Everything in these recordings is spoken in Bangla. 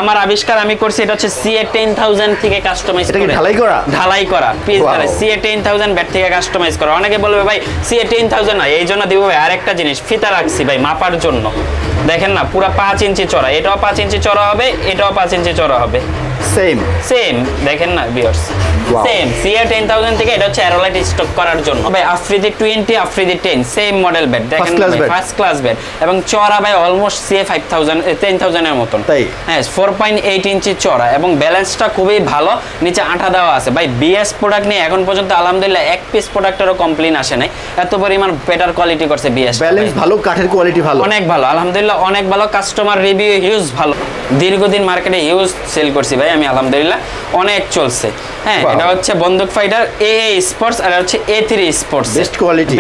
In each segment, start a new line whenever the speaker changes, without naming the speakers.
আমার আবিষ্কার আমি করছি, এটা হচ্ছে CA 10000 থেকে কাস্টমাইজ
এটা কি
করে
ঢালাই করা
পিস দ্বারা CA 10000 ব্যাট থেকে কাস্টমাইজ করা। অনেকে বলবে ভাই CA 10000 না, এইজন্য দিব ভাই আরেকটা জিনিস ফিতা রাখছি ভাই মাপার জন্য। দেখেন না পুরো 5 ইঞ্চি চড়া, এটাও 5 ইঞ্চি চড়া হবে, এটাও 5 ইঞ্চি চড়া হবে। সেম দেখেন না ভিউয়ার্স, সেম CA 10000 থেকে এটা হচ্ছে অ্যারোলাইট স্টক করার জন্য ভাই। Afridi 20 Afridi 10 same model bat, দেখেন ফার্স্ট ক্লাস ব্যাট এবং চড়া ভাই অলমোস্ট CA 10000 এর মতন। হ্যাঁ 4.8 ইঞ্চি চড়া এবং ব্যালেন্সটা খুবই ভালো, নিচে আঠা দেওয়া আছে ভাই। BS প্রোডাক্ট নিয়ে এখন পর্যন্ত আলহামদুলিল্লাহ এক পিস প্রোডাক্টেরও কমপ্লেইন আসে নাই, এত পরিমাণ বেটার কোয়ালিটি করছে BS।
ব্যালেন্স ভালো, কাঠের কোয়ালিটি ভালো,
অনেক ভালো আলহামদুলিল্লাহ, অনেক ভালো। কাস্টমার রিভিউ হিউজ ভালো, দীর্ঘদিন মার্কেটে হিউজ সেল করছি ভাই আমি আলহামদুলিল্লাহ, অনেক চলছে। হ্যাঁ এটা হচ্ছে বন্দুক ফাইটার AA স্পোর্টস আর হচ্ছে A3 স্পোর্টস,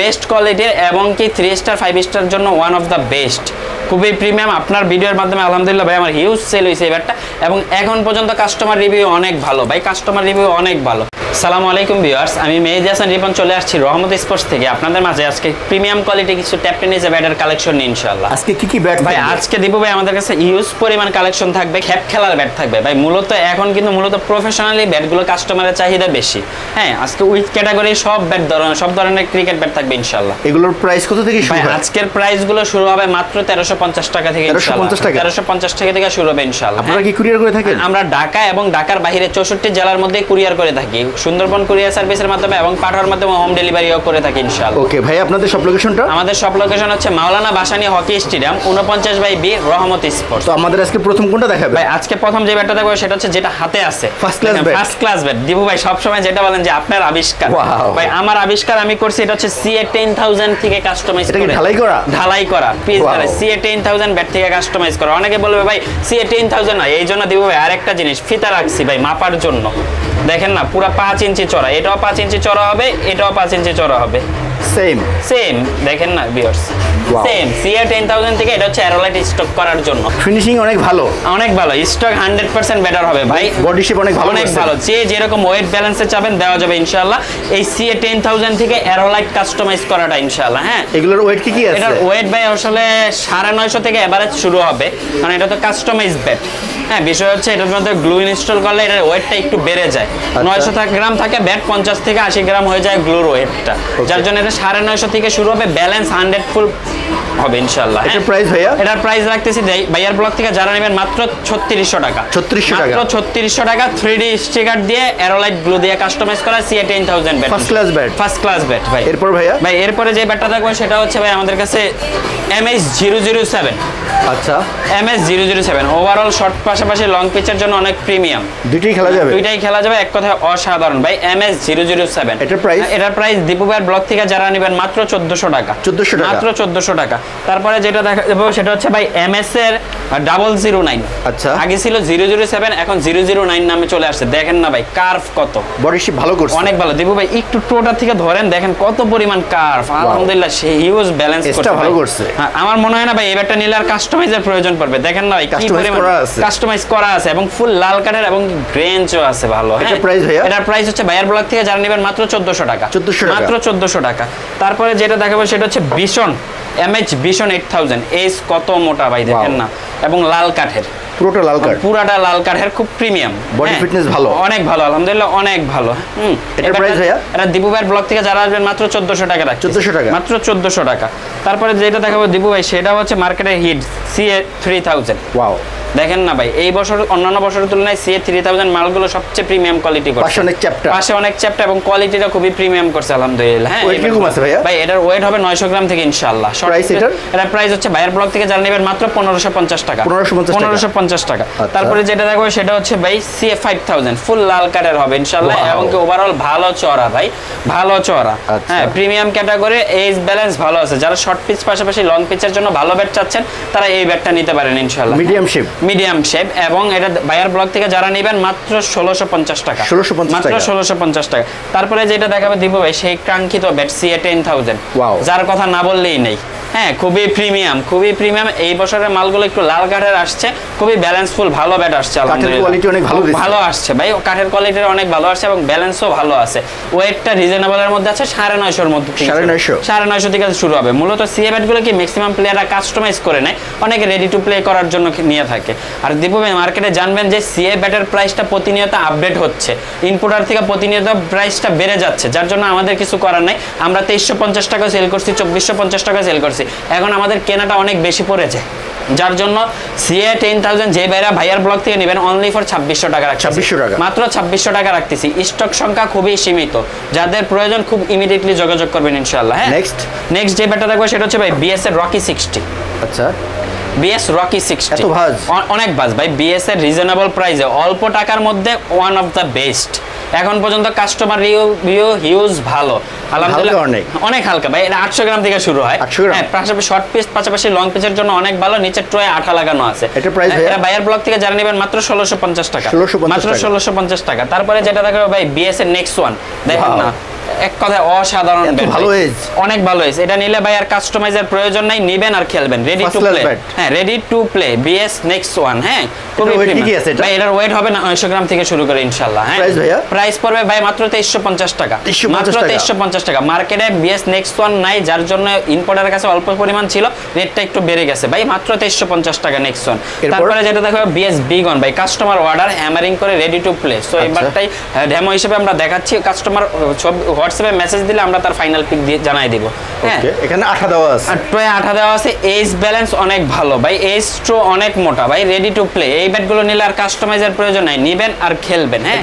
বেস্ট কোয়ালিটির এবং কি 3 স্টার 5 স্টার জন্য ওয়ান অফ দ্য বেস্ট, খুবই প্রিমিয়াম। আপনার ভিডিওর মাধ্যমে আলহামদুলিল্লাহ ভাই আমার হিউজ সেল হয়েছে এই ব্যাটটা এবং এখন পর্যন্ত কাস্টমার রিভিউ অনেক ভালো ভাই, কাস্টমার রিভিউ অনেক ভালো। আসসালামু আলাইকুম ভিউয়ার্স, আমি মেহেদী হাসান রিপন চলে আসছি রহমত স্পোর্টস থেকে আপনাদের মাঝে আজকে প্রিমিয়াম কোয়ালিটি কিছু ট্যাপ টেনিসের ব্যাটের কালেকশন নিয়ে ইনশাআল্লাহ।
আজকে কি ব্যাট
ভাই আজকে দিব ভাই আমাদের কাছে হিউজ পরিমাণ কালেকশন থাকবে, খ্যাপ খেলার ব্যাট থাকবে ভাই। মূলত এখন কিন্তু প্রফেশনালি ব্যাটগুলো কাস্টমারের চাহিদা বেশি। হ্যাঁ আজকে উইথ ক্যাটাগরি সব ব্যাট সব ধরনের ক্রিকেট ব্যাট থাকবে ইনশাআল্লাহ।
এগুলোর প্রাইস কত থেকে শুরু হয়?
আজকের প্রাইস গুলো শুরু হবে মাত্র 1350 টাকা থেকে ইনশাআল্লাহ। 1350 টাকা থেকে শুরু হবে ইনশাআল্লাহ।
আপনারা কি কুরিয়ার করে থাকেন?
আমরা ঢাকা এবং ঢাকার বাইরে 64 জেলার মধ্যে কুরিয়ার করে থাকি, সুন্দরবন কুরিয়ার সার্ভিসের মাধ্যমে এবং পাঠানোর মাধ্যমে হোম ডেলিভারিও করে থাকি ইনশাআল্লাহ।
ওকে ভাই আপনাদের সব লোকেশনটা?
আমাদের সব লোকেশন হচ্ছে Maulana Bhashani hockey stadium 49/B রহমত স্পোর্টস।
তো আমাদের আজকে প্রথম কোনটা দেখাবে?
ভাই আজকে প্রথম যে ব্যাটটা দেখাবো সেটা হচ্ছে যেটা হাতে আছে,
ফার্স্ট ক্লাস
ব্যাট। দিবু ভাই সব সময় যেটা বলেন যে আপনার আবিষ্কার, ভাই আমার আবিষ্কার আমি করছি, এটা হচ্ছে CA 10000 থেকে কাস্টমাইজ করে ঢালাই করা পিস দ্বারা CA 10000 ব্যাট থেকে কাস্টমাইজ করা। অনেকে বলবে ভাই CA 10000 না, এইজন্য দিবু ভাই আরেকটা জিনিস ফিতা রাখছি ভাই মাপার জন্য। দেখেন না পুরো 5 ইঞ্চি চড়া, এটাও 5 ইঞ্চি চড়া হবে, এটাও 5 ইঞ্চি চড়া হবে। সেম দেখেন না ভিউয়ার্স, সেম CA 10000 থেকে এটা হচ্ছে অ্যারোলাইট স্টক করার জন্য।
ফিনিশিং অনেক ভালো,
স্টক 100% বেটার হবে ভাই।
বডি শেপ অনেক ভালো,
যে যেরকম ওয়েট ব্যালেন্সে চাবেন দেওয়া যাবে ইনশাআল্লাহ। এই CA 10000 থেকে অ্যারোলাইট কাস্টমাইজ করাটা ইনশাআল্লাহ। হ্যাঁ
এগুলোর ওয়েট কি আছে?
এটার ওয়েট ভাই আসলে 950 থেকে এভারেজ শুরু হবে, কারণ এটা তো কাস্টমাইজ ব্যাট। হ্যাঁ বিষয় হচ্ছে এটার মধ্যে গ্লু ইনস্টল করলে এটার ওয়েটটা একটু বেড়ে যায়। 900 গ্রাম থাকে ব্যাট, 50 থেকে 80 গ্রাম হয়ে যায় গ্লুর ওয়েটটা, যার জন্য এটা 950 থেকে শুরু হবে, ব্যালেন্স 100 ফুল হবে ইনশাআল্লাহ।
এটার প্রাইস ভাইয়া?
এটার প্রাইস রাখতেছি ভাইয়ার ব্লগ থেকে যারা নেবেন মাত্র 3600 টাকা। 3600 টাকা 3D স্টিকার দিয়ে অ্যারোলাইট গ্লু দিয়ে কাস্টমাইজ করা CA 10000 bat, first class bat ভাই।
এরপর ভাইয়া
ভাই এরপরে যে ব্যাটটা থাকবে সেটা হচ্ছে ভাই আমাদের কাছে MS007।
আচ্ছা
MS007 ওভারঅল শর্ট পাশাপাশি লং পিচের জন্য অনেক প্রিমিয়াম, দুইটাই খেলা যাবে এক কথায় অসাধারণ ভাই। MS007 এটার প্রাইস দীপু ভাইয়ের ব্লগ থেকে যারা নেবেন মাত্র 1400 টাকা, মাত্র 1400 টাকা। তারপরে যেটা দেখাবো সেটা হচ্ছে ভাই MS এর 009।
আচ্ছা
আগে ছিল 007, এখন 009 নামে চলে আসছে। দেখেন না ভাই কার্ভ কত,
বডি শেপ ভালো করছে,
অনেক ভালো। দীপু ভাই একটু টোটা থেকে ধরেন, দেখেন কত পরিমাণ কার্ভ, আলহামদুলিল্লাহ সে হিউজ ব্যালেন্স করছে,
ভালো করছে।
হ্যাঁ আমার মনে হয় না ভাই এই ব্যাটটা নিলে আর কাস্টমাইজের প্রয়োজন পড়বে। দেখেন না ভাই কি পরিমাণ কাস্টমাইজ করা আছে এবং ফুল লাল কাঠের এবং গ্রেঞ্চও আছে ভালো।
এটার প্রাইস ভাইয়া?
এটার প্রাইস হচ্ছে ভাইয়ার ব্লগ থেকে যারা নেবেন মাত্র 1400 টাকা, মাত্র 1400 টাকা। তারপরে যেটা দেখাবো সেটা হচ্ছে ভীষণ MH ভীষণ 8000 এস, কত মোটা ভাই দেখেন না, এবং লাল কাঠের, পুরাটা লাল কাঠের, খুব প্রিমিয়াম,
বডি ফিটনেস ভালো,
অনেক ভালো আলহামদুলিল্লাহ, অনেক ভালো।
এটার প্রাইস ভাইয়া?
এটা দীপু ভাইয়ের ব্লগ থেকে যারা আসবেন মাত্র 1400 টাকা রাখছি, 1400 টাকা, মাত্র 1400 টাকা। তারপরে যেটা দেখাবো দীপু ভাই সেটা হচ্ছে মার্কেটের হিট CA 3000।
ওয়াও
দেখেন না ভাই এই বছর অন্যান্য বছরের তুলনায় CA 3000 মালগুলো সবচেয়ে প্রিমিয়াম কোয়ালিটি করছে, পাশে অনেক চ্যাপ্টার এবং কোয়ালিটিটা খুবই প্রিমিয়াম করছে আলহামদুলিল্লাহ। হ্যাঁ
ওয়েট কিরকম আছে ভাইয়া?
ভাই এটার ওয়েট হবে 900 গ্রাম থেকে ইনশাআল্লাহ। এটার প্রাইস হচ্ছে ভাইয়ের ব্লগ থেকে যারা নেবেন মাত্র 1550 টাকা, 1550 টাকা। তারপরে যেটা দেখো সেটা হচ্ছে ভাই CA 5000 ফুল লাল কাঠের হবে ইনশাআল্লাহ, এবং কি ওভারঅল ভালো চড়া ভাই, ভালো চড়া। হ্যাঁ প্রিমিয়াম ক্যাটাগরি, এজ ব্যালেন্স ভালো আছে। যারা শর্ট পিচ পাশাপাশি লং পিচের জন্য ভালো ব্যাট চাচ্ছেন তারা এই ব্যাটটা নিতে পারেন ইনশাআল্লাহ। মিডিয়াম শেপ এবং এটা ভাইয়ার ব্লগ থেকে যারা নেবেন মাত্র 1650 টাকা, মাত্র 1650 টাকা। তারপরে যেটা দেখাবে দীপু ভাই সেই কাঙ্ক্ষিত ব্যাট CA 10000, যার কথা না বললেই নেই। হ্যাঁ খুবই প্রিমিয়াম এই বছরের মালগুলো একটু লাল কাঠের আসছে, খুবই ব্যালেন্সফুল ভালো ব্যাট আসছে
কাঠের কোয়ালিটি অনেক ভালো দিচ্ছে।
ভালো আসছে ভাই, কাঠের কোয়ালিটি অনেক ভালো আসছে এবং ব্যালেন্সও ভালো আছে। ওয়েটটা রিজনেবলের মধ্যে আছে, 950 মধ্যে, 950 থেকে শুরু হবে। মূলত সিএ ব্যাটগুলো কি ম্যাক্সিমাম প্লেয়াররা কাস্টমাইজ করে নেয়, অনেকে রেডি টু প্লে করার জন্য নিয়ে থাকে। আর দীপু ভাই মার্কেটে জানবেন যে সিএ ব্যাটের প্রাইসটা প্রতিনিয়ত আপডেট হচ্ছে, ইনপুটার থেকে প্রতিনিয়ত প্রাইসটা বেড়ে যাচ্ছে, যার জন্য আমাদের কিছু করার নাই। আমরা 2350 টাকা সেল করছি, 2450 টাকা সেল করছি, এখন আমাদের কেনাটা অনেক বেশি পড়েছে, যার জন্য সিএ 10000 যে ভাইয়ার ব্লগ থেকে নেবেন অনলি ফর 2600 টাকা রাখছি,
2600 টাকা,
মাত্র 2600 টাকা রাখতেছি। স্টক সংখ্যা খুবই সীমিত, যাদের প্রয়োজন খুব ইমিডিয়েটলি যোগাযোগ করবেন ইনশাআল্লাহ। হ্যাঁ, নেক্সট যে ব্যাটটা দেখবো সেটা হচ্ছে ভাই বিএস এর রকি 60।
আচ্ছা,
বিএস রকি 60
এত ভাজ,
অনেক ভাজ ভাই। বিএস এর রিজনেবল প্রাইসে অল্প টাকার মধ্যে ওয়ান অফ দ্য বেস্ট। এখন পর্যন্ত কাস্টমার রিভিউ হিউজ ভালো, আলহামদুলিল্লাহ। অনেক হালকা ভাই, এটা 800 গ্রাম থেকে শুরু হয়। হ্যাঁ, পাশাপাশি শর্ট পিস, পাশাপাশি লং পিসের জন্য অনেক ভালো। নিচে ট্রয়ে আঠা লাগানো আছে।
এটা প্রাইস
এটা ভাইয়ার ব্লগ থেকে যারা নেবেন মাত্র 1650 টাকা, মাত্র 1650 টাকা। তারপরে যেটা দেখাবো ভাই বিএস এর নেক্সট ওয়ান, দেখেন না এক কথায় অসাধারণ ব্যাট,
ভালো এজ,
অনেক ভালো এজ। এটা নিলে ভাই আর কাস্টমাইজার প্রয়োজন নাই, নেবেন আর খেলবেন, রেডি টু প্লে। হ্যাঁ, ready to play BS next one. হ্যাঁ, খুবই ভাই এটার ওয়েট হবে না 900 গ্রাম থেকে শুরু করে ইনশাআল্লাহ। হ্যাঁ, প্রাইস পড়বে ভাই মাত্র 2350 টাকা, মাত্র 2350 টাকা। মার্কেটে বিএস নেক্সট ওয়ান নাই, যার জন্য ইম্পোর্টারের কাছে অল্প পরিমাণ ছিল, রেটটা একটু বেড়ে গেছে ভাই, মাত্র 2350 টাকা নেক্সট ওয়ান। তারপরে যেটা দেখো বিএস বিগন ভাই, কাস্টমার অর্ডার হ্যামারিং করে রেডি টু প্লে। সো এবারটাই ডেমো হিসেবে আমরা দেখাচ্ছি, কাস্টমার হোয়াটসঅ্যাপে মেসেজ দিলে আমরা তার ফাইনাল পিক দিয়ে জানাই দিব। হ্যাঁ,
এখানে আঠা দেওয়া আছে,
ট্রয়ে আঠা দেওয়া আছে। এজ ব্যালেন্স অনেক ভালো ভাই, এজ ট্রো অনেক মোটা ভাই, রেডি টু প্লে। এই ব্যাটগুলো নিলে আর কাস্টমাইজার প্রয়োজন নাই, নেবেন আর খেলবেন। হ্যাঁ,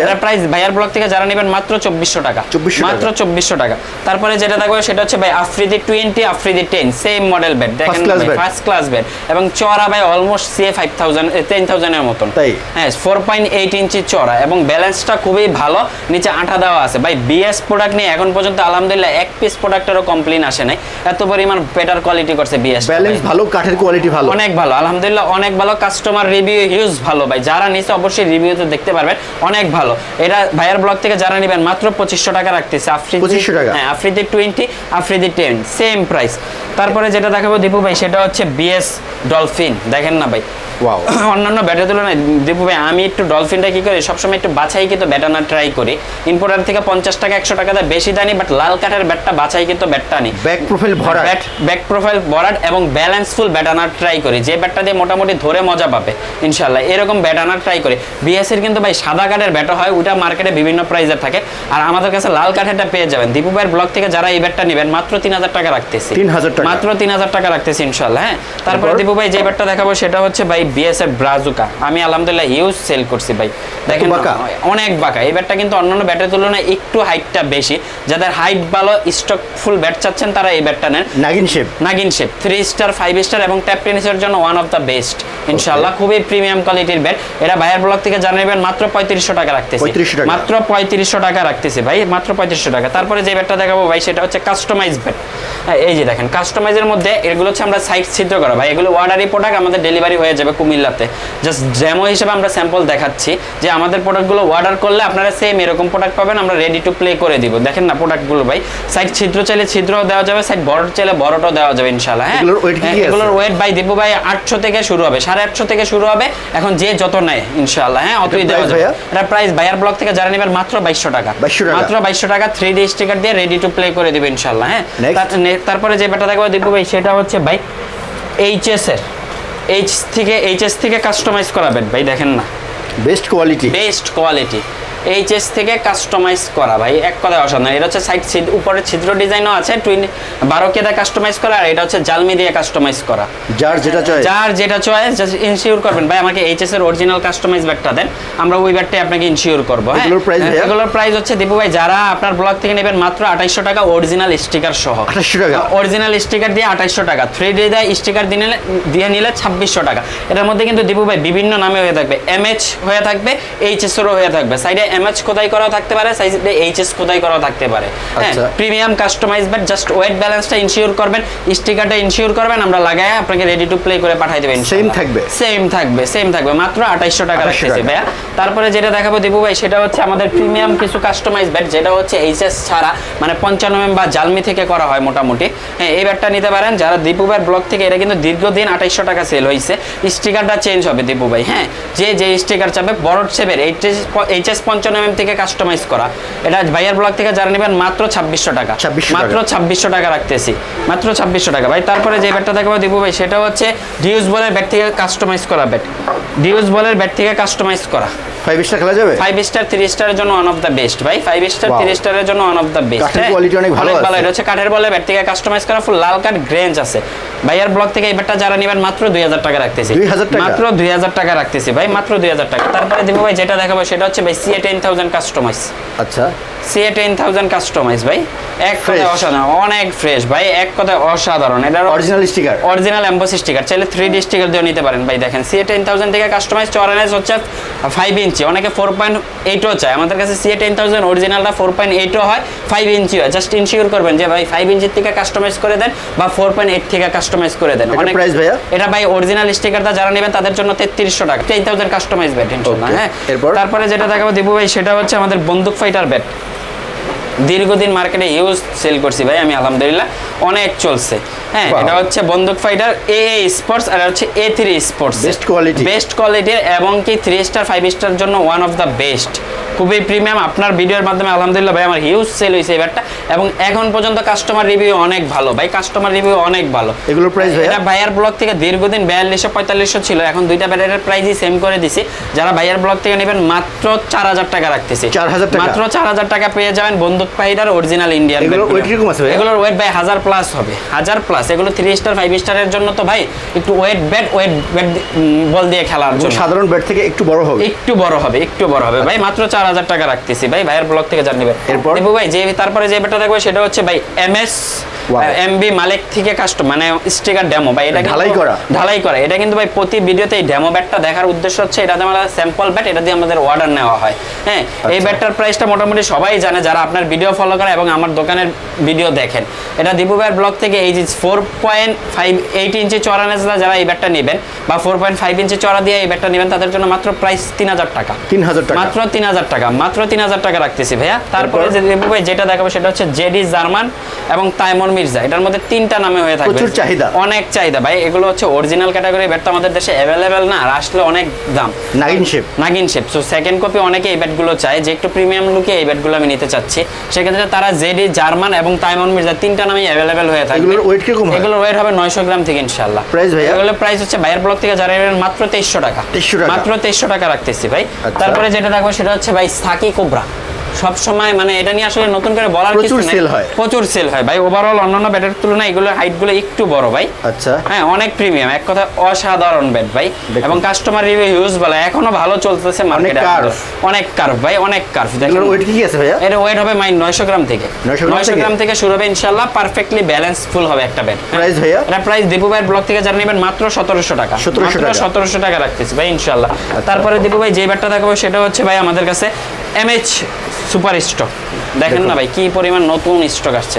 এটা প্রাইস ভাইয়ার ব্লগ থেকে যারা নেবেন মাত্র 2400 টাকা, মাত্র 2400 টাকা। তারপরে যেটা দেখো সেটা হচ্ছে ভাই Afridi 20, Afridi 10, same model bat, দেখেন ফার্স্ট ক্লাস ব্যাট এবং চওড়া ভাই অলমোস্ট সিএ 10,000 এর মতন। হ্যাঁ, 4.8 ইঞ্চি চওড়া এবং ব্যালেন্সটা খুবই ভালো, নিচে আঠা দেওয়া আছে ভাই। বিএস প্রোডাক্ট নিয়ে এখন পর্যন্ত আলহামদুলিল্লাহ এক পিস প্রোডাক্টেরও কমপ্লেইন আসে নাই, এত পরিমাণ বেটার কোয়ালিটি করছে বিএস।
ব্যালেন্স ভালো, কাঠের কোয়ালিটি ভালো,
অনেক ভালো আলহামদুলিল্লাহ, অনেক ভালো। কাস্টমার রিভিউ হিউজ ভালো ভাই, যারা নিচে অবশ্যই রিভিউতে দেখতে পারবেন, অনেক ভালো। এটা ভাইয়ার ব্লগ থেকে যারা নেবেন মাত্র 2500 টাকা রাখতেছে। আফ্রিদি, হ্যাঁ আফ্রিদি 20, আফ্রিদি 10, সেম প্রাইস। তারপরে যেটা দেখাবো দীপু ভাই সেটা হচ্ছে বিএস ডলফিন, দেখেন না ভাই, অন্যান্য ব্যাটের তুলনায় দীপু ভাই আমি একটু ডলফিনটা কি করি সবসময় একটু বাছাই কিন্তু ব্যাট আনার ট্রাই করি। ইম্পোর্টার থেকে 50 টাকা 100 টাকা দিয়ে বেশি দানি, বাট লাল কাঠের ব্যাটটা বাছাই কিন্তু ব্যাটটা আনি, ব্যাক প্রোফাইল ভরাট এবং ব্যালেন্সফুল ব্যাট আনার ট্রাই করি, যে ব্যাটটা দিয়ে মোটামুটি ধরে মজা পাবে ইনশাআল্লাহ, এরকম ব্যাট আনার ট্রাই করি। বিএস এর কিন্তু ভাই সাদা কাঠের ব্যাটও হয়, ওটা মার্কেটে বিভিন্ন প্রাইসের থাকে, আর আমাদের কাছে লাল কাঠেরটা পেয়ে যাবেন। দীপু ভাইয়ের ব্লগ থেকে যারা এই ব্যাটটা নেবেন মাত্র 3000 টাকা রাখতেছি, মাত্র 3000 টাকা রাখতেছি ইনশাআল্লাহ। হ্যাঁ, তারপরে দীপু ভাই যে ব্যাটটা দেখাবো সেটা হচ্ছে ভাই বিএস এর ব্রাজুকা। আমি আলহামদুলিল্লাহ ইউজ সেল করছি ভাই, দেখেন অনেক বাঁকা। এই ব্যাটটা কিন্তু অন্যান্য ব্যাটের তুলনায় একটু হাইটটা বেশি, যাদের হাইট ভালো স্টক ফুল ব্যাট চাচ্ছেন তারা এই ব্যাটটা নেন। নাগিন শেপ 3 স্টার 5 স্টার এবং ট্যাপ টেনিসের জন্য ওয়ান অফ দ্য বেস্ট ইনশাআল্লাহ, খুবই প্রিমিয়াম কোয়ালিটির ব্যাট। এটা ভাইয়ের ব্লগ থেকে জানাবেন মাত্র 3500 টাকা রাখতেছি, মাত্র 3500 টাকা রাখতেছি ভাই, মাত্র 3500 টাকা। তারপরে যে ব্যাটটা দেখাবো ভাই সেটা হচ্ছে কাস্টমাইজ ব্যাট। এই যে দেখেন কাস্টমাইজের মধ্যে এগুলো হচ্ছে আমরা সাইড ছিদ্র করা ভাই, এগুলো অর্ডারি প্রোডাক্ট, আমাদের ডেলিভারি হয়ে যাবে কুমিল্লাতে। জাস্ট ডেমো হিসেবে আমরা স্যাম্পল দেখাচ্ছি যে আমাদের প্রোডাক্টগুলো অর্ডার করলে আপনারা সেম এরকম প্রোডাক্ট পাবেন, আমরা রেডি টু প্লে করে দিব। দেখেন না প্রোডাক্টগুলো ভাই, সাইড ছিদ্র চাইলে ছিদ্রও দেওয়া যাবে, সাইড বড় চাইলে বড়টাও দেওয়া যাবে ইনশাআল্লাহ। হ্যাঁ, এগুলোর ওয়েট ভাই দীপু ভাই 800 থেকে শুরু হবে, 850 থেকে শুরু হবে, এখন যে যত নেয় ইনশাআল্লাহ। হ্যাঁ, অতই দেওয়া যাবে। এটা প্রাইস ভাইয়ার ব্লগ থেকে যারা নেবেন মাত্র 2200 টাকা, মাত্র 2200 টাকা 3D স্টিকার দিয়ে রেডি টু প্লে করে দিবে ইনশাআল্লাহ। হ্যাঁ, তারপরে যে ব্যাটটা দেখবো দীপু ভাই সেটা হচ্ছে ভাই এইচএস থেকে কাস্টমাইজ করাবেন ভাই, দেখেন না
বেস্ট
কোয়ালিটি এইচএস থেকে কাস্টমাইজ করা ভাই, এক কথায় অসাধারণ। এটা হচ্ছে সাইড উপরে ছিদ্র ডিজাইনও আছে, 12 কেদা কাস্টমাইজ করা, আর এটা হচ্ছে জালমি দিয়ে কাস্টমাইজ করা। যার যেটা চয়েস জাস্ট ইনশিওর করবেন ভাই আমাকে এইচএস এর অরিজিনাল কাস্টমাইজ ব্যাটটা দেন, আমরা ওই ব্যাটটাই আপনাকে ইনশিওর করব। হ্যাঁ, এগুলোর প্রাইস হচ্ছে দীপু ভাই যারা আপনার ব্লগ থেকে নেবেন মাত্র 2800 টাকা অরিজিনাল স্টিকার সহ, 2800 টাকা অরিজিনাল স্টিকার দিয়ে 2800 টাকা, 3D দিয়ে স্টিকার দিয়ে নিলে 2600 টাকা। এটার মধ্যে কিন্তু দীপু ভাই বিভিন্ন নামে হয়ে থাকবে, এমএচ হয়ে থাকবে, এইচএস এরও হয়ে থাকবে, সাইডে এমএচ খোদাই করাও থাকতে পারে, সাইডে এইচএস খোদাই করাও থাকতে পারে। হ্যাঁ, premium customise bat, just weight ব্যালেন্সটা ইনশিওর করবেন, স্টিকারটা ইনশিওর করবেন, আমরা লাগায় আপনাকে রেডি টু প্লে করে পাঠিয়ে দেবেন।
সেম থাকবে,
সেম থাকবে, মাত্র 2800 টাকা রাখতেছি ভাইয়া। তারপরে যেটা দেখাবো দীপু ভাই, সেটা হচ্ছে আমাদের প্রিমিয়াম কিছু কাস্টমাইজ ব্যাট, যেটা হচ্ছে এইচএস ছাড়া, মানে 55 বা জালমি থেকে করা হয় মোটামুটি। হ্যাঁ, এই ব্যাটটা নিতে পারেন যারা দীপু ভাইয়ের ব্লগ থেকে। এটা কিন্তু দীর্ঘদিন 2800 টাকা সেল হয়েছে। স্টিকারটা চেঞ্জ হবে দীপু ভাই। হ্যাঁ, যে স্টিকার চাবে বড় শেপের এইচএস 55 থেকে কাস্টমাইজ করা, এটা ভাইয়ার ব্লগ থেকে যারা নেবেন মাত্র 2600 টাকা, মাত্র 2600 টাকা রাখতেছি, মাত্র 2600 টাকা ভাই। তারপরে যে ব্যাটটা দেখাবো দীপু ভাই, সেটা হচ্ছে ডিউস বলের ব্যাট থেকে কাস্টমাইজ করা ব্যাট, ডিউস বলের ব্যাট থেকে কাস্টমাইজ করা।
5 স্টার খেলা যাবে?
5 স্টার 3 স্টারের জন্য ওয়ান অফ দ্য বেস্ট ভাই, 5 স্টার 3 স্টারের জন্য ওয়ান অফ দ্য বেস্ট।
কাঠের কোয়ালিটি অনেক ভালো আছে।
এটা হচ্ছে কাঠের বলে ব্যাট থেকে কাস্টমাইজ করা, ফুল লাল কাঠ গ্রেঞ্জ আছে। ভাইয়ার ব্লগ থেকে এই ব্যাটটা যারা নেবেন মাত্র 2000 টাকা রাখতেছি,
2000 টাকা,
মাত্র 2000 টাকা রাখতেছি ভাই, মাত্র 2000 টাকা। তারপরে দিব ভাই যেটা দেখাবো সেটা হচ্ছে ভাই CA 10000 কাস্টমাইজ।
আচ্ছা,
CA 10000 কাস্টমাইজ ভাই, এক কথায় অসাধারণ, অনেক ফ্রেশ ভাই, এক কথায় অসাধারণ। এটা
original sticker,
original emboss sticker, চাইলে 3D স্টিকার দিয়ে নিতে পারেন ভাই। দেখেন CA 10000 থেকে কাস্টমাইজ, চড়ানেস হচ্ছে 5 ইঞ্চি, অনেকে 4.8ও চায়। আমাদের কাছে CA 10000 অরিজিনালটা 4.8ও হয়, 5 ইঞ্চি হয়। জাস্ট ইনশিওর করবেন যে ভাই 5 ইঞ্চির থেকে কাস্টমাইজ করে দেন বা 4.8 থেকে কাস্টমাইজ করে দেন।
অনেক প্রাইস ভাইয়া?
এটা ভাই অরিজিনাল স্টিকারটা যারা নেবেন তাদের জন্য 3300 টাকা, 10000 কাস্টমাইজ ব্যাট ইনশাআল্লাহ। হ্যাঁ, তারপরে যেটা দেখাবো দীপু ভাই, সেটা হচ্ছে আমাদের বন্দুক ফাইটার ব্যাট। দীর্ঘদিন মার্কেটে ইউজ সেল করছি ভাই আমি, আলহামদুলিল্লাহ অনেক চলছে। হ্যাঁ, এটা হচ্ছে বন্দুক ফাইটার AA স্পোর্টস, আর হচ্ছে A3 স্পোর্টস, বেস্ট কোয়ালিটির এবং কি 3 স্টার 5 স্টার জন্য ওয়ান অফ দ্য বেস্ট, খুবই প্রিমিয়াম। আপনার ভিডিওর মাধ্যমে আলহামদুলিল্লাহ ভাই আমার হিউজ সেল হয়েছে এই ব্যাটটা, এবং এখন পর্যন্ত কাস্টমার রিভিউ অনেক ভালো ভাই, কাস্টমার রিভিউ অনেক ভালো।
এগুলোর প্রাইস ভাই?
এটা ভাইয়ার ব্লগ থেকে দীর্ঘদিন 4200 4500 ছিল, এখন দুইটা ব্যাটের প্রাইসই সেম করে দিছি। যারা ভাইয়ার ব্লগ থেকে নেবেন মাত্র 4000 টাকা রাখতেছি,
4000 টাকা,
মাত্র 4000 টাকা পেয়ে যাবেন বন্দুক ফাইটার অরিজিনাল ইন্ডিয়ান।
এগুলোর ওয়েট কিরকম আছে ভাই?
এগুলোর ওয়েট ভাই 1000 প্লাস হবে, 1000 প্লাস। এগুলো 3 স্টার 5 স্টারের জন্য তো ভাই একটু ওয়েট ব্যাট বল দিয়ে খেলার জন্য,
সাধারণ ব্যাট থেকে একটু বড় হবে,
একটু বড় হবে, একটু বড় হবে ভাই। মাত্র 4000 টাকা রাখতেছি ভাই, ভাইয়ের ব্লগ থেকে জান নেবেন।
এরপর
দেবো ভাই যে তারপরে যে ব্যাটটা দেখবো সেটা হচ্ছে ভাই MS MB মালিক থেকে কাস্টম, মানে স্টিকার ডেমো ভাই। এটা ঢালাই করা, এটা কিন্তু ভাই প্রতি ভিডিওতে এই ডেমো ব্যাটটা দেখার উদ্দেশ্য হচ্ছে এটাতে আমরা স্যাম্পল ব্যাট, এটা দিয়ে আমাদের অর্ডার নেওয়া হয়। হ্যাঁ, এই ব্যাটটার প্রাইসটা মোটামুটি সবাই জানে যারা আপনার ভিডিও ফলো করে এবং আমার দোকানের ভিডিও দেখেন। এটা দীপু ভাইয়ের ব্লগ থেকে এই যে 4.58 ইঞ্চি চড়া নেজলা যারা এই ব্যাটটা নেবেন বা 4.5 ইঞ্চি চড়া দিয়ে এই ব্যাটটা নেবেন তাদের জন্য মাত্র প্রাইস 3000 টাকা,
3000 টাকা,
মাত্র 3000 টাকা, মাত্র 3000 টাকা রাখতেছি ভাইয়া। তারপরে যে দীপু ভাই যেটা দেখাবো সেটা হচ্ছে জেডি জার্মান এবং তাইমুর মির্জা। এটার মধ্যে 3টা নামে হয়ে থাকবে,
প্রচুর চাহিদা,
অনেক চাহিদা ভাই। এগুলো হচ্ছে অরিজিনাল ক্যাটাগরি ব্যাট, তো আমাদের দেশে অ্যাভেলেবেল না, আর আসলে অনেক দাম। নাগিন শেপ, সো সেকেন্ড কপি অনেকে এই ব্যাটগুলো চায়, যে একটু প্রিমিয়াম লুকে এই ব্যাটগুলো আমি নিতে চাচ্ছি। সেক্ষেত্রে তারা জেডি জার্মান এবং তাইমুর মির্জা 3টা নামই অ্যাভেলেবেল হয়ে থাকে।
এগুলোর ওয়েট কিরকম হয়?
এগুলোর ওয়েট হবে 900 গ্রাম থেকে ইনশাআল্লাহ।
প্রাইস ভাই?
এগুলোর প্রাইস হচ্ছে ভাইয়ের ব্লগ থেকে যারা নেবেন মাত্র 2300 টাকা, মাত্র 2300 টাকা রাখতেছি ভাই। তারপরে যেটা দেখবো সেটা হচ্ছে ভাই সাকি কোবরা। সব সময় মানে এটা নিয়ে আসলে নতুন করে বলার কিছু নেই, প্রচুর সেল হয় ভাই। ওভারঅল অন্যান্য ব্যাটের তুলনায় এগুলোর হাইটগুলো একটু বড় ভাই।
আচ্ছা,
হ্যাঁ, অনেক প্রিমিয়াম, এক কথা অসাধারণ ব্যাট ভাই, এবং কাস্টমার রিভিউ ইউজ বলে এখনো ভালো চলতেছে মার্কেটে। অনেক কার্ভ ভাই, অনেক কার্ভ।
এগুলোর ওয়েট কি আছে ভাইয়া?
এর ওয়েট হবে 900 গ্রাম থেকে, 900 গ্রাম থেকে শুরু হবে ইনশাআল্লাহ। পারফেক্টলি ব্যালেন্সফুল হবে একটা ব্যাট।
প্রাইস ভাইয়া?
এটা প্রাইস দীপু ভাইয়ের ব্লগ থেকে যারা নেবেন মাত্র 1700 টাকা, মাত্র 1700 টাকা রাখতেছি ভাই ইনশাআল্লাহ। তারপরে দীপু ভাই যে ব্যাটটা দেখাবো সেটা হচ্ছে ভাই আমাদের কাছে MH সুপার স্টক। দেখেন না ভাই কি পরিমাণ নতুন স্টক আসছে।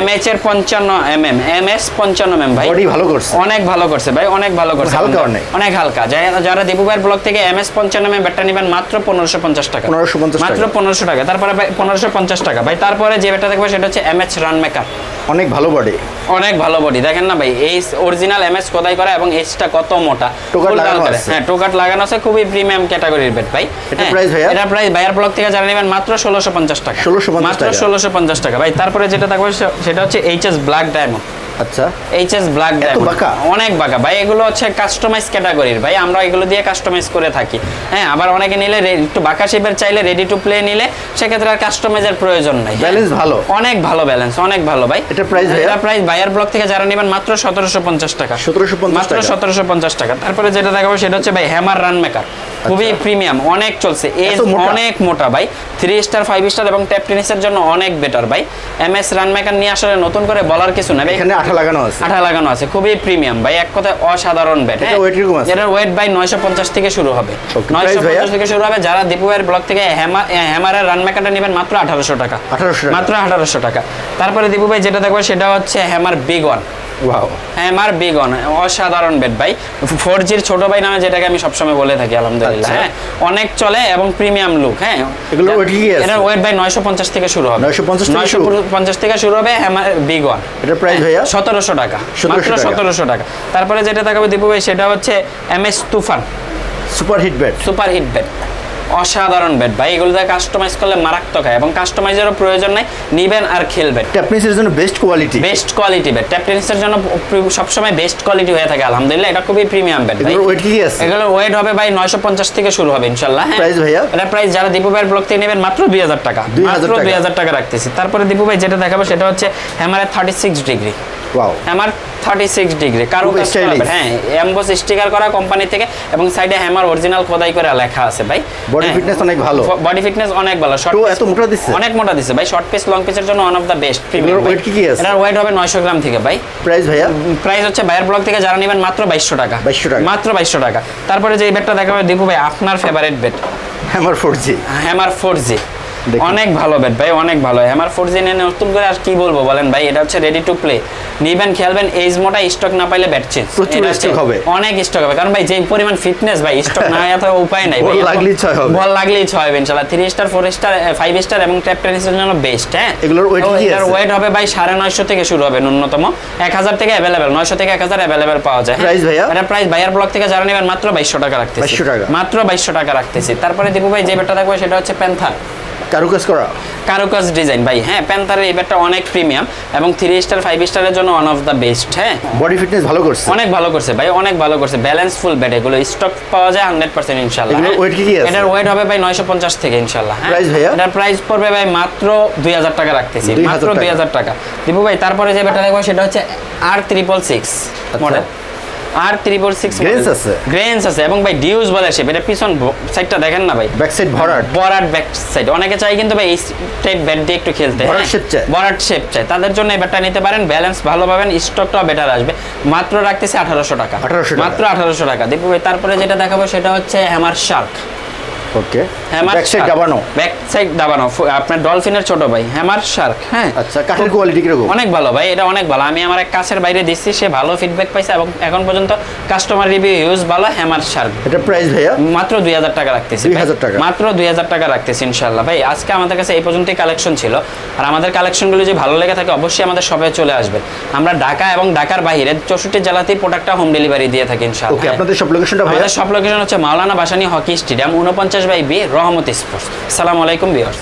MH এর 55mm, MS 55mm ভাই,
বডি ভালো করছে,
অনেক ভালো করছে ভাই, অনেক ভালো করছে,
হালকা অনেক,
অনেক হালকা। যারা দীপু ভাইয়ের ব্লগ থেকে MS 55mm ব্যাটটা নেবেন মাত্র 1550 টাকা,
1550
মাত্র 1500 টাকা। তারপরে ভাই 1550 টাকা ভাই। তারপরে যে ব্যাটটা দেখবো সেটা হচ্ছে MH রান মেকার,
অনেক ভালো বডি,
অনেক ভালো বডি। দেখেন না ভাই এই অরিজিনাল MS খোদাই করা এবং এজটা কত মোটা, হ্যাঁ টোকাট লাগানো আছে, খুবই প্রিমিয়াম ক্যাটাগরির ব্যাট ভাই।
এটা প্রাইস ভাইয়া?
এটা প্রাইস ভাইয়ার ব্লগ থেকে যারা নেবেন মাত্র 1650 টাকা, মাত্র 1650 টাকা ভাই। তারপরে যেটা থাকবে সেটা হচ্ছে HS ব্ল্যাক ডায়মন্ড।
আচ্ছা,
HS ব্ল্যাক ডায়মন্ড অনেক বাঁকা ভাই। এগুলো হচ্ছে কাস্টমাইজ ক্যাটাগরির ভাই, আমরা এগুলো দিয়ে কাস্টমাইজ করে থাকি। হ্যাঁ, আবার অনেকে নিলে একটু বাঁকা শেপের চাইলে রেডি টু প্লে নিলে সেক্ষেত্রে আর কাস্টমাইজের প্রয়োজন নাই।
ব্যালেন্স ভালো,
অনেক ভালো ব্যালেন্স, অনেক ভালো ভাই।
এটা প্রাইস ভাই?
এটা প্রাইস ভাইয়ার ব্লগ থেকে যারা নেবেন মাত্র 1750 টাকা,
1750
মাত্র 1750 টাকা। তারপরে যেটা দেখাবো সেটা হচ্ছে ভাই হ্যামার রান মেকার, খুবই প্রিমিয়াম, অনেক চলছে, এজ অনেক মোটা ভাই, 3 স্টার 5 স্টার এবং ট্যাপ টেনিসের জন্য অনেক বেটার ভাই। MS রান মেকার নিয়ে আসলে নতুন করে বলার কিছু না ভাই,
এখানে আঠা লাগানো আছে।
আঠা লাগানো আছে, খুবই প্রিমিয়াম ভাই, এক কথায় অসাধারণ ব্যাট।
এটা ওয়েট কিরকম আছে?
এটার ওয়েট ভাই 950 থেকে শুরু হবে। 950 থেকে শুরু হবে। যারা দীপু ভাইয়ের ব্লগ থেকে হ্যামারের রান মেকারটা নেবেন মাত্র 1800 টাকা।
1800 টাকা।
মাত্র 1800 টাকা। তারপরে দীপু ভাই যেটা দেখবে সেটা হচ্ছে hammer big one.
Wow,
hammer big one অসাধারণ ব্যাট ভাই, 4Gর ছোট ভাই নামে যেটাকে আমি সবসময় বলে থাকি আলহামদুলিল্লাহ।
আচ্ছা।
হ্যাঁ, অনেক চলে এবং প্রিমিয়াম লুক। হ্যাঁ,
এগুলোর weight কি আছে?
এটার ওয়েট ভাই 950 থেকে শুরু হবে। 950 থেকে শুরু হবে হ্যামার বিগ ওয়ান।
এটার প্রাইস ভাইয়া
1700 টাকা।
1700
মাত্র
টাকা।
1700 টাকা। তারপরে যেটা দেখাবো দীপু ভাই সেটা হচ্ছে MS Tufan
super hit bat.
Super hit bat, অসাধারণ ব্যাট ভাই, এগুলো দিয়ে কাস্টমাইজ করলে মারাত্মক হয় এবং কাস্টমাইজেরও প্রয়োজন নাই, নিবেন আর খেলবেন।
ট্যাপনিসের জন্য best quality.
Best quality bat, tape টেনিসের জন্য সবসময় বেস্ট কোয়ালিটি হয়ে থাকে আলহামদুলিল্লাহ। এটা খুবই প্রিমিয়াম ব্যাট ভাই।
এগুলোর ওয়েট কি আছে?
এগুলোর ওয়েট হবে ভাই 950 থেকে শুরু হবে ইনশাআল্লাহ। হ্যাঁ,
প্রাইস ভাইয়া?
এটা প্রাইস যারা দীপু ভাইয়ের ব্লগ থেকে নেবেন মাত্র 2000 টাকা।
2000
মাত্র
টাকা।
2000 টাকা রাখতেছি। তারপরে দীপু ভাই যেটা দেখাবো সেটা হচ্ছে হ্যামারের 36 ডিগ্রি।
ওয়াও,
হ্যামার 36 ডিগ্রি কারো
খুব
কাজ করা
stylish।
হবে। হ্যাঁ, এমবস স্টিকার করা কোম্পানি থেকে এবং সাইডে হ্যামার অরিজিনাল খোদাই করে লেখা আছে ভাই।
বডি ফিটনেস অনেক ভালো।
বডি ফিটনেস অনেক ভালো। শর্ট
তো এত মোটা দিচ্ছে?
অনেক মোটা দিচ্ছে ভাই, শর্ট পিস লং পিসের জন্য one of the best premium.
এগুলোর weight কি আছে?
এটার ওয়েট হবে 900 গ্রাম থেকে ভাই।
প্রাইস ভাইয়া?
প্রাইস হচ্ছে ভাইয়ের ব্লগ থেকে যারা নেবেন মাত্র 2200 টাকা।
2200 টাকা।
মাত্র 2200 টাকা। তারপরে যে এই ব্যাটটা দেখাবো দীপু ভাই আপনার favourite bat
hammer 4G।
Hammer 4G,
দেখুন।
অনেক ভালো ব্যাট ভাই, অনেক ভালো। হ্যামার 4G নিয়ে নতুন করে আর কি বলবো বলেন ভাই, এটা হচ্ছে রেডি টু প্লে, নিবেন খেলবেন। এইজ মোটা, স্টক না পাইলে ব্যাট চেঞ্জ।
প্রচুর stock হবে।
অনেক স্টক হবে, কারণ ভাই যে পরিমাণ ফিটনেস ভাই, স্টক না এত উপায় নাই ভাই।
বল লাগলেই ছয় হবে।
বল লাগলেই ছয় হবে ইনশাআল্লাহ। 3 স্টার 4 স্টার 5 স্টার এবং ট্যাপ টেনিসের জন্য বেস্ট। হ্যাঁ,
এগুলোর weight কি
এটার
আছে?
ওয়েট হবে ভাই 950 থেকে শুরু হবে ন্যূনতম, 1000 থেকে अवेलेबल, 900 থেকে 1000 अवेलेबल পাওয়া যায়।
প্রাইস ভাইয়া?
এটা প্রাইস ভাইয়ার ব্লগ থেকে যারা নেবেন মাত্র 2200 টাকা রাখতেছি।
2200 টাকা।
মাত্র 2200 টাকা রাখতেছি। তারপরে দীপু ভাই যে ব্যাটটা দেখবো সেটা হচ্ছে প্যান্থার
কারুকাজ করা।
কারুকাজ ডিজাইন ভাই। হ্যাঁ, প্যান্থারের এই ব্যাটটা অনেক প্রিমিয়াম এবং 3 স্টার 5 স্টারের জন্য ওয়ান অফ দ্য বেস্ট। হ্যাঁ,
বডি ফিটনেস ভালো করছে।
অনেক ভালো করছে ভাই, অনেক ভালো করছে। ব্যালেন্স ফুল ব্যাট, এগুলো স্টক পাওয়া যায় 100% ইনশাআল্লাহ।
এগুলোর weight কি আছে?
এটার ওয়েট হবে ভাই 950 থেকে ইনশাআল্লাহ। হ্যাঁ,
প্রাইস ভাইয়া?
এটার প্রাইস পড়বে ভাই মাত্র 2000 টাকা রাখতেছি।
2000
মাত্র
টাকা।
2000 টাকা। দীপু ভাই তারপরে যে ব্যাটটা দেখবো সেটা হচ্ছে R666 মডেল। R666
Grains আছে?
গ্রেন্স আছে এবং ভাই ডিউজ বলে শেপ। এটা পিছন সাইডটা দেখেন না ভাই,
ব্যাক সাইড ভরাট।
Barat back side. অনেকে চাই কিন্তু ভাই এই টাইপ ব্যাট দিয়ে একটু খেলতে,
ভরাট shape চায়।
বরাট শেপ চাই, তাদের জন্য এই ব্যাটটা নিতে পারেন। ব্যালেন্স ভালো পাবেন, স্টকটাও বেটার আসবে। মাত্র রাখতেছি 1800 টাকা।
1800 টাকা।
মাত্র 1800 টাকা। দীপু ভাই তারপরে যেটা দেখাবো সেটা হচ্ছে hammer shark.
Okay,
hammer
back side দাবানো।
ব্যাক সাইড দাবানো, আপনার ডলফিনের ছোট ভাই হ্যামার শার্ক। হ্যাঁ,
আচ্ছা, কাঠের কোয়ালিটি কিরকম?
অনেক ভালো ভাই, এটা অনেক ভালো। আমি আমার এক কাছের বাইরে দিচ্ছি, সে ভালো ফিডব্যাক পাইছে এবং এখন পর্যন্ত কাস্টমার রিভিউ ইউজ ভালো হ্যামার শার্ক।
এটা প্রাইস ভাইয়া?
মাত্র 2000 টাকা রাখতেছি।
2000 টাকা।
মাত্র 2000 টাকা রাখতেছি ইনশাআল্লাহ। ভাই আজকে আমাদের কাছে এই পর্যন্তই কালেকশন ছিল, আর আমাদের কালেকশনগুলো যদি ভালো লেগে থাকে অবশ্যই আমাদের শপে চলে আসবেন। আমরা ঢাকা এবং ঢাকার বাইরে 64 জেলাতেই প্রোডাক্টটা হোম ডেলিভারি দিয়ে থাকি ইনশাআল্লাহ।
ওকে, আপনাদের সব লোকেশনটা ভাইয়া?
আমাদের সব লোকেশন হচ্ছে Maulana Bhashani hockey stadium 49 by B, Rahmat sports. আসসালামু আলাইকুম ভিউয়ার্স।